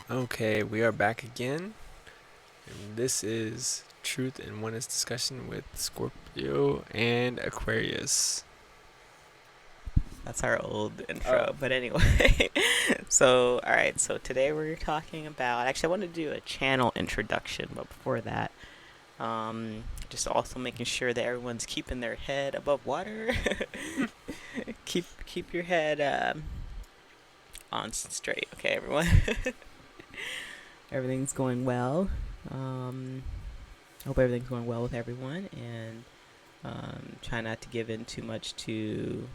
Okay, we are back again, and this is Truth and Oneness discussion with Scorpio and Aquarius. That's our old Oh, intro. But anyway, so today we're talking about. Actually, I wanted to do a channel introduction, but before that, just also making sure that everyone's keeping their head above water. keep your head on straight, okay, everyone. Everything's going well. Um, hope everything's going well with everyone, and try not to give in too much to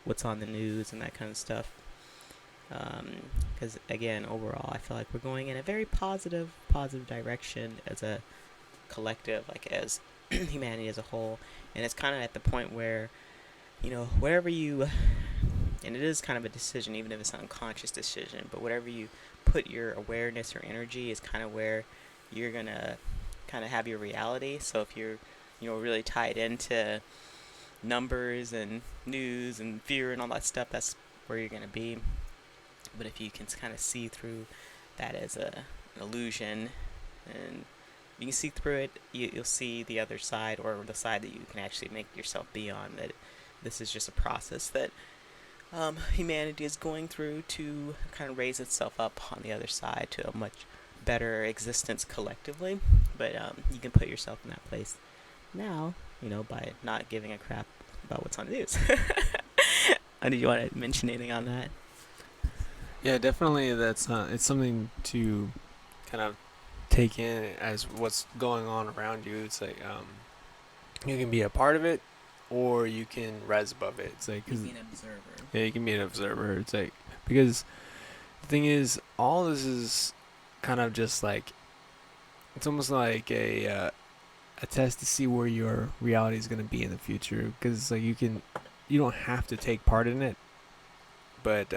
what's on the news and that kind of stuff. Because again, overall, I feel like we're going in a very positive direction as a collective, like as humanity as a whole. And it's kind of at the point where, whatever you, and it is kind of a decision, even if it's an unconscious decision, but whatever you put your awareness or energy is kind of where you're gonna kind of have your reality. So if you're, really tied into numbers and news and fear and all that stuff, that's where you're gonna be. But if you can kind of see through that as an illusion, and you can see through it, you'll see the other side, or the side that you can actually make yourself be on. That this is just a process that humanity is going through to kind of raise itself up on the other side to a much better existence collectively. But you can put yourself in that place now, by not giving a crap about what's on the news. Did you want to mention anything on that? yeah, definitely. It's something to kind of take in as what's going on around you. It's like you can be a part of it, or you can rise above it. It's like, You 'cause, can be an observer. yeah, you can be an observer. It's like because the thing is, all this is kind of just like it's almost like a test to see where your reality is going to be in the future because like you don't have to take part in it, but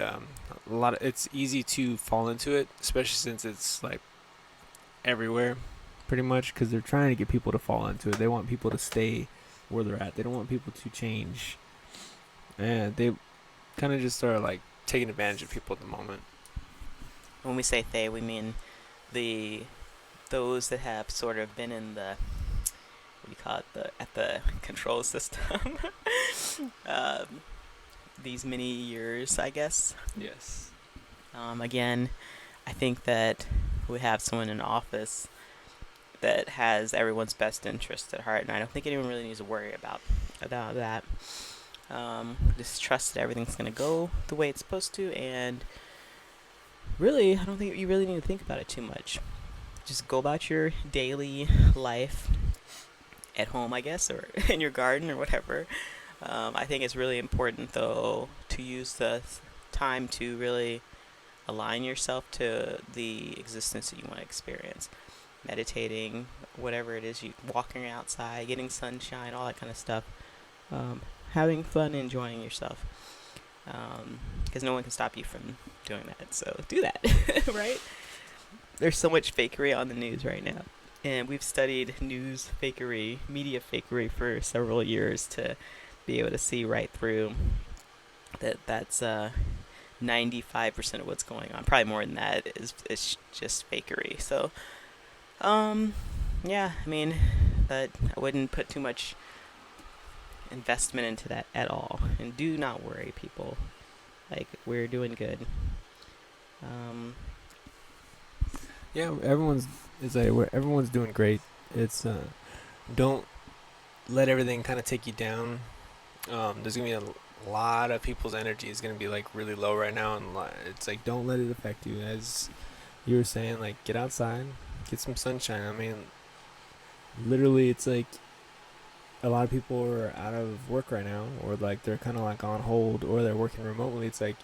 it's easy to fall into it, especially since it's like everywhere pretty much because they're trying to get people to fall into it. They want people to stay where they're at. They don't want people to change, and they kind of just are like taking advantage of people at the moment. When we say they, we mean the those that have sort of been in the, what do you call it, the control system. um, these many years, I guess. Yes. Again, I think that we have someone in office that has everyone's best interest at heart, and I don't think anyone really needs to worry about that. Just trust that everything's gonna go the way it's supposed to, and really, I don't think you really need to think about it too much. Just go about your daily life at home, I guess, or in your garden or whatever. I think it's really important, though, to use the time to really align yourself to the existence that you want to experience. Meditating, whatever it is, you walking outside, getting sunshine, all that kind of stuff. Um, Having fun, enjoying yourself. Because no one can stop you from doing that. So do that, right? There's so much fakery on the news right now. And we've studied news fakery, media fakery for several years to be able to see right through that's 95% of what's going on. Probably more than that is just fakery. So, um, yeah, I mean, that I wouldn't put too much investment into that at all. And do not worry, people. Like, we're doing good. Um, Yeah, everyone's doing great. It's don't let everything kind of take you down. There's gonna be a lot of people's energy is gonna be like really low right now, and it's like don't let it affect you. As you were saying, like get outside, get some sunshine. I mean, literally, it's like a lot of people are out of work right now, or like they're kind of like on hold, or they're working remotely. It's like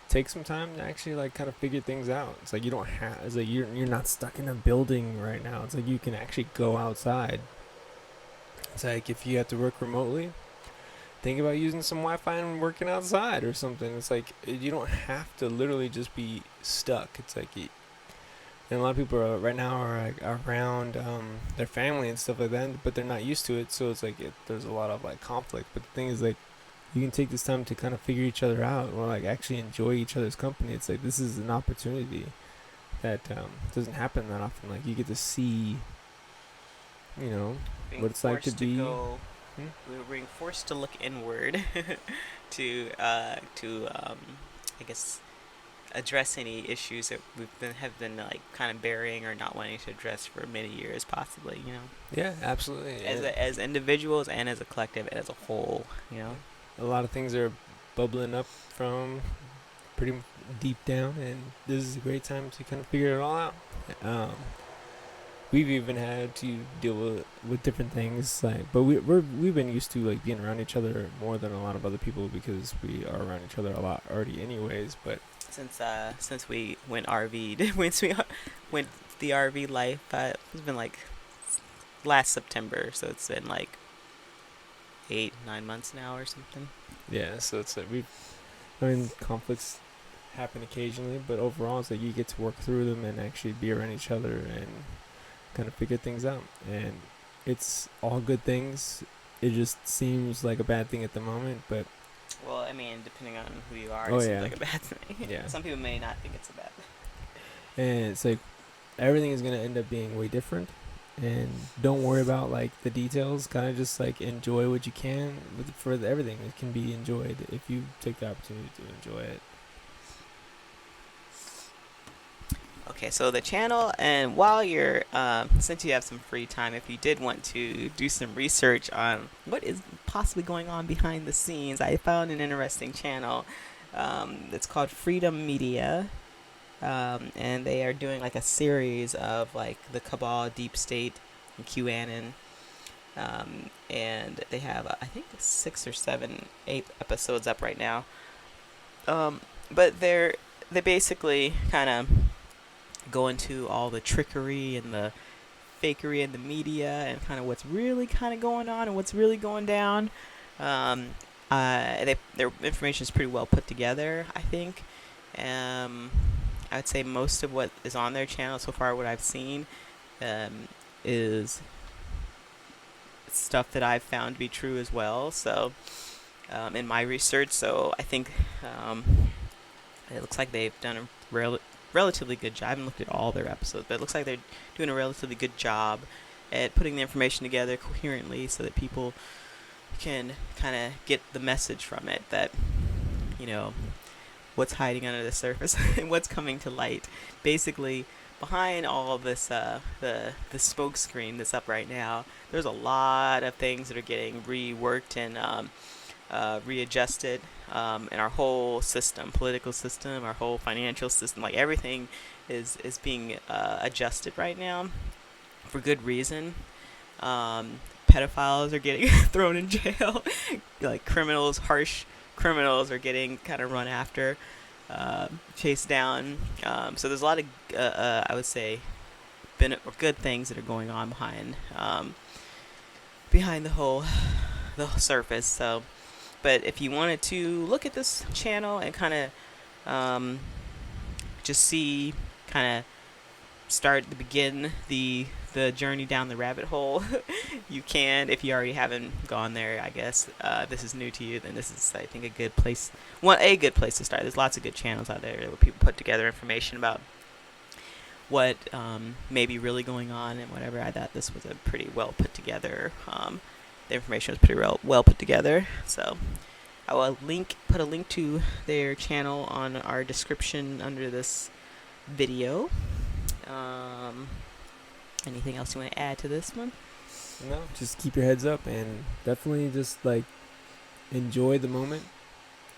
take some time to actually like kind of figure things out. It's like you don't have. It's like you're not stuck in a building right now. It's like you can actually go outside. It's like if you have to work remotely, think about using some Wi-Fi and working outside or something. It's like you don't have to literally just be stuck. It's like and a lot of people are, right now are like around their family and stuff like that, but they're not used to it. So it's like there's a lot of like conflict. But the thing is like you can take this time to kind of figure each other out or like actually enjoy each other's company. It's like this is an opportunity that doesn't happen that often. Like you get to see, you know, Being what it's like to forced to be. go, Hmm? we were being forced to look inward to I guess address any issues that have been like kind of burying or not wanting to address for many years, possibly. Yeah, absolutely. As individuals and as a collective and as a whole. A lot of things are bubbling up from pretty deep down, and this is a great time to kind of figure it all out. Um, we've even had to deal with different things, like, but we've been used to like being around each other more than a lot of other people because we are around each other a lot already, anyways. But Since we went RV'd, once we went the RV life, it's been like last September, so it's been like 8-9 months now or something. yeah, so it's like I mean, conflicts happen occasionally, but overall, it's like you get to work through them and actually be around each other and kind of figure things out. And it's all good things. It just seems like a bad thing at the moment, but Well, I mean, depending on who you are, oh it seems yeah, like a bad thing. yeah. Some people may not think it's a bad thing. And it's like everything is gonna end up being way different. And don't worry about like the details. Kind of just like enjoy what you can everything. It can be enjoyed if you take the opportunity to enjoy it. Okay, so the channel, and while you're, since you have some free time, if you did want to do some research on what is possibly going on behind the scenes, I found an interesting channel. It's called Freedom Media, and they are doing like a series of like the Cabal, Deep State, and QAnon, and they have I think 6 or 7, 8 episodes up right now. But they basically kind of go into all the trickery and the fakery in the media and kind of what's really kind of going on and what's really going down. Their information is pretty well put together, I think. I would say most of what is on their channel so far, what I've seen, is stuff that I've found to be true as well. So, in my research, so I think it looks like they've done a relatively good job. I haven't looked at all their episodes, but it looks like they're doing a relatively good job at putting the information together coherently so that people can kind of get the message from it that, what's hiding under the surface and what's coming to light. Basically, behind all of this, the smoke screen that's up right now, there's a lot of things that are getting reworked and readjusted in our whole system, political system, our whole financial system. Like everything is being adjusted right now for good reason. Pedophiles are getting thrown in jail. Like harsh criminals are getting kind of run after, chased down. So there's a lot of, I would say, good things that are going on behind the surface. So, but if you wanted to look at this channel and kind of just see, kind of begin the journey down the rabbit hole, you can. If you already haven't gone there, I guess if this is new to you, then this is, I think, a good place to start. There's lots of good channels out there where people put together information about what may be really going on and whatever. I thought this was a pretty well put together. The information was pretty well put together. So I will put a link to their channel on our description under this video. Anything else you want to add to this one? No, just keep your heads up and definitely just like enjoy the moment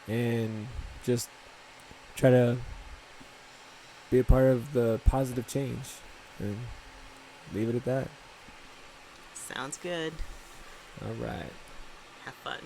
and just try to be a part of the positive change and leave it at that. Sounds good. All right. Have fun.